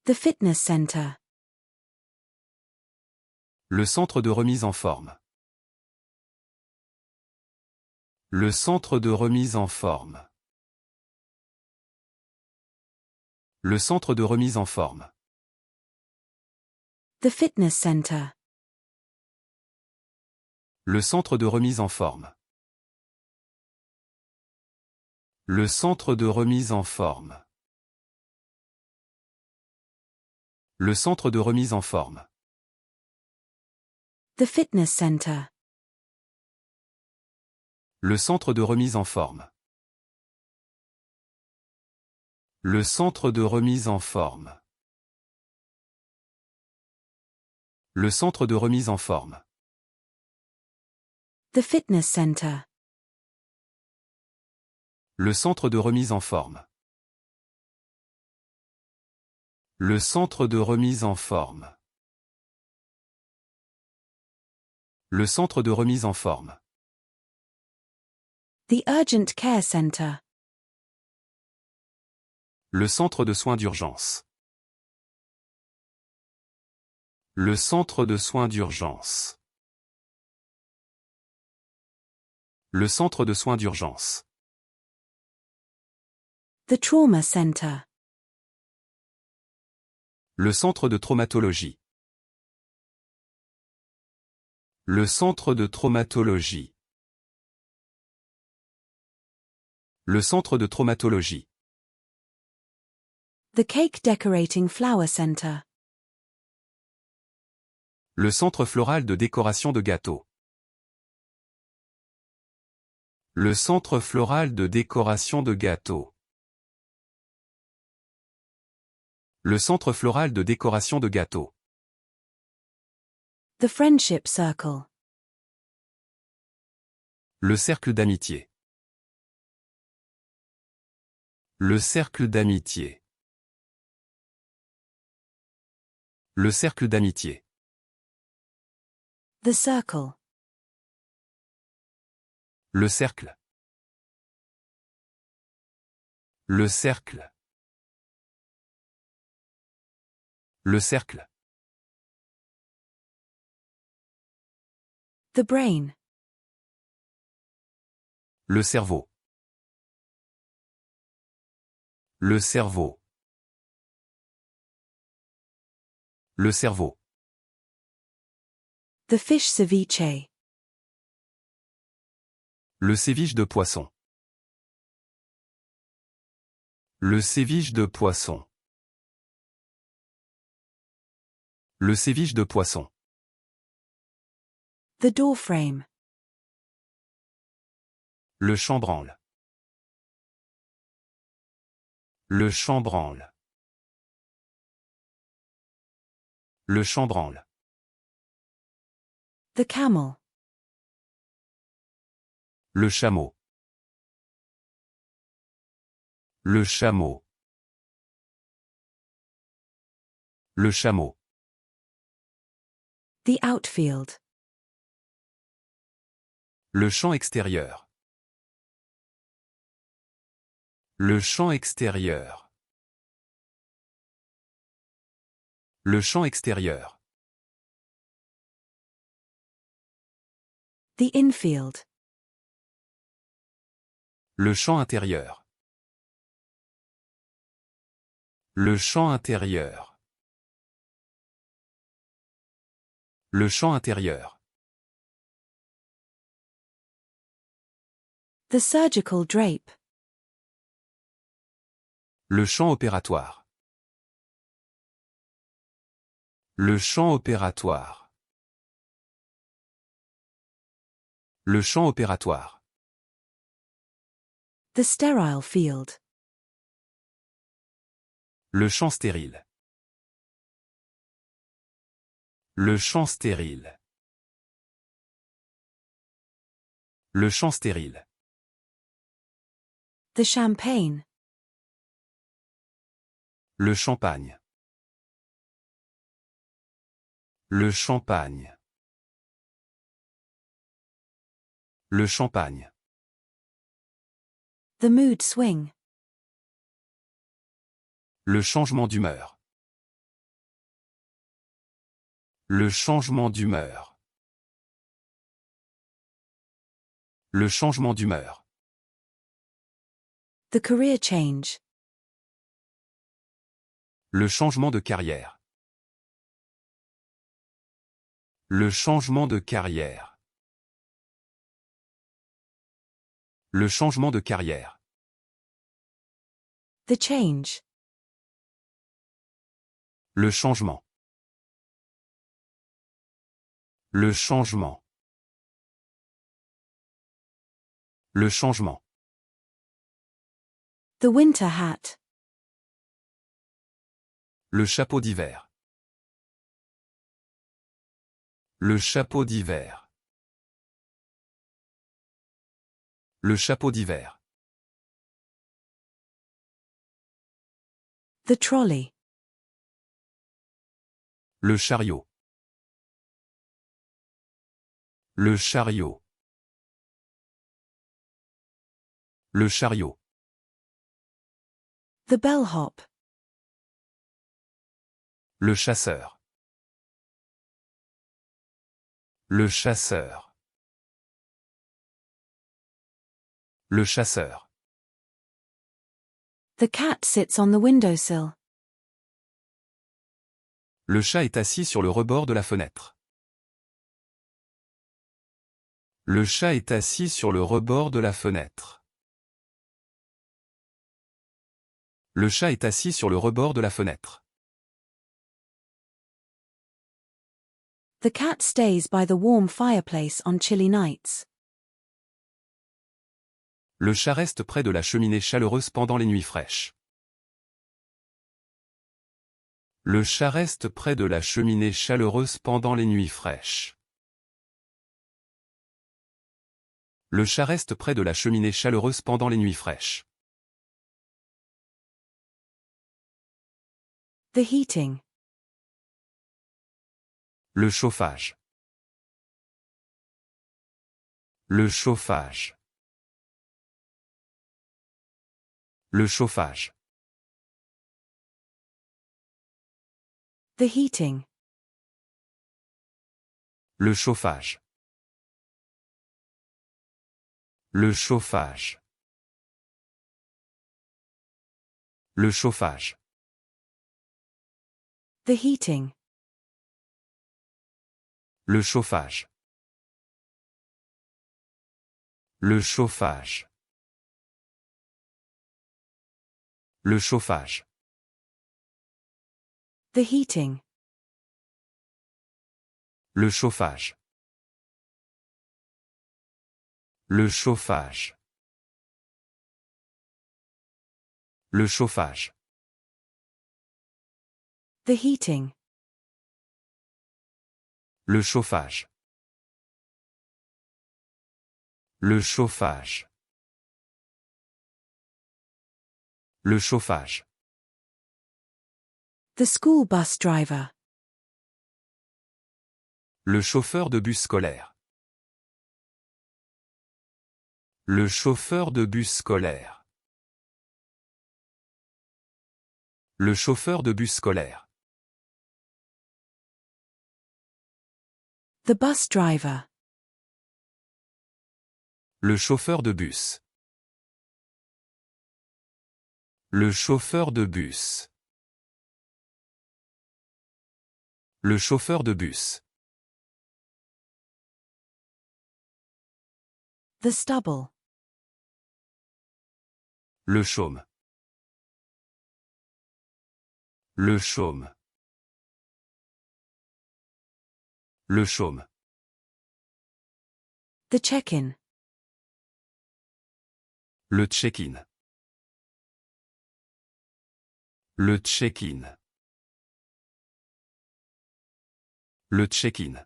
The fitness center. Le centre de remise en forme. Le centre de remise en forme. Le centre de remise en forme. The fitness center. Le centre de remise en forme. Le centre de remise en forme. Le centre de remise en forme. The fitness center. Le centre de remise en forme. Le centre de remise en forme. Le centre de remise en forme. The fitness center. Le centre de remise en forme. Le centre de remise en forme. Le centre de remise en forme. The urgent care center. Le centre de soins d'urgence. Le centre de soins d'urgence. Le centre de soins d'urgence. The trauma center. Le centre de traumatologie. Le centre de traumatologie. Le centre de traumatologie. The cake decorating flower center. Le centre floral de décoration de gâteaux. Le centre floral de décoration de gâteaux. Le centre floral de décoration de gâteaux. The friendship circle. Le cercle d'amitié. Le cercle d'amitié. Le cercle d'amitié. The circle. Le cercle. Le cercle. Le cercle. The brain. Le cerveau. Le cerveau. Le cerveau. The fish ceviche. Le séviche de poisson. Le séviche de poisson. Le séviche de poisson. The door frame. Le chambranle. Le chambranle. Le chambranle. The camel. Le chameau. Le chameau. Le chameau. The outfield. Le champ extérieur. Le champ extérieur. Le champ extérieur. The infield. Le champ intérieur. Le champ intérieur. Le champ intérieur. The surgical drape. Le champ opératoire. Le champ opératoire. Le champ opératoire. The sterile field. Le champ stérile. Le champ stérile. Le champ stérile. The champagne. Le champagne. Le champagne. Le champagne. The mood swing. Le changement d'humeur. Le changement d'humeur. Le changement d'humeur. The career change. Le changement de carrière. Le changement de carrière. Le changement de carrière. The change. Le changement. Le changement. Le changement. The winter hat. Le chapeau d'hiver. Le chapeau d'hiver. Le chapeau d'hiver. The trolley. Le chariot. Le chariot. Le chariot. The bellhop. Le chasseur. Le chasseur. Le chasseur. The cat sits on the windowsill. Le chat est assis sur le rebord de la fenêtre. Le chat est assis sur le rebord de la fenêtre. Le chat est assis sur le rebord de la fenêtre. The cat stays by the warm fireplace on chilly nights. Le chat reste près de la cheminée chaleureuse pendant les nuits fraîches. Le chat reste près de la cheminée chaleureuse pendant les nuits fraîches. Le chat reste près de la cheminée chaleureuse pendant les nuits fraîches. The heating. Le chauffage. Le chauffage. Le chauffage. The heating. Le chauffage. Le chauffage. Le chauffage. The heating. Le chauffage. Le chauffage. Le chauffage. The heating. Le chauffage. Le chauffage. Le chauffage. The heating. Le chauffage. Le chauffage. Le chauffage. The school bus driver. Le chauffeur de bus scolaire. Le chauffeur de bus scolaire. Le chauffeur de bus scolaire. The bus driver. Le chauffeur de bus. Le chauffeur de bus. Le chauffeur de bus. The stubble. Le chaume. Le chaume. Le chaume. The check-in. Le check-in. Le check-in. Le check-in.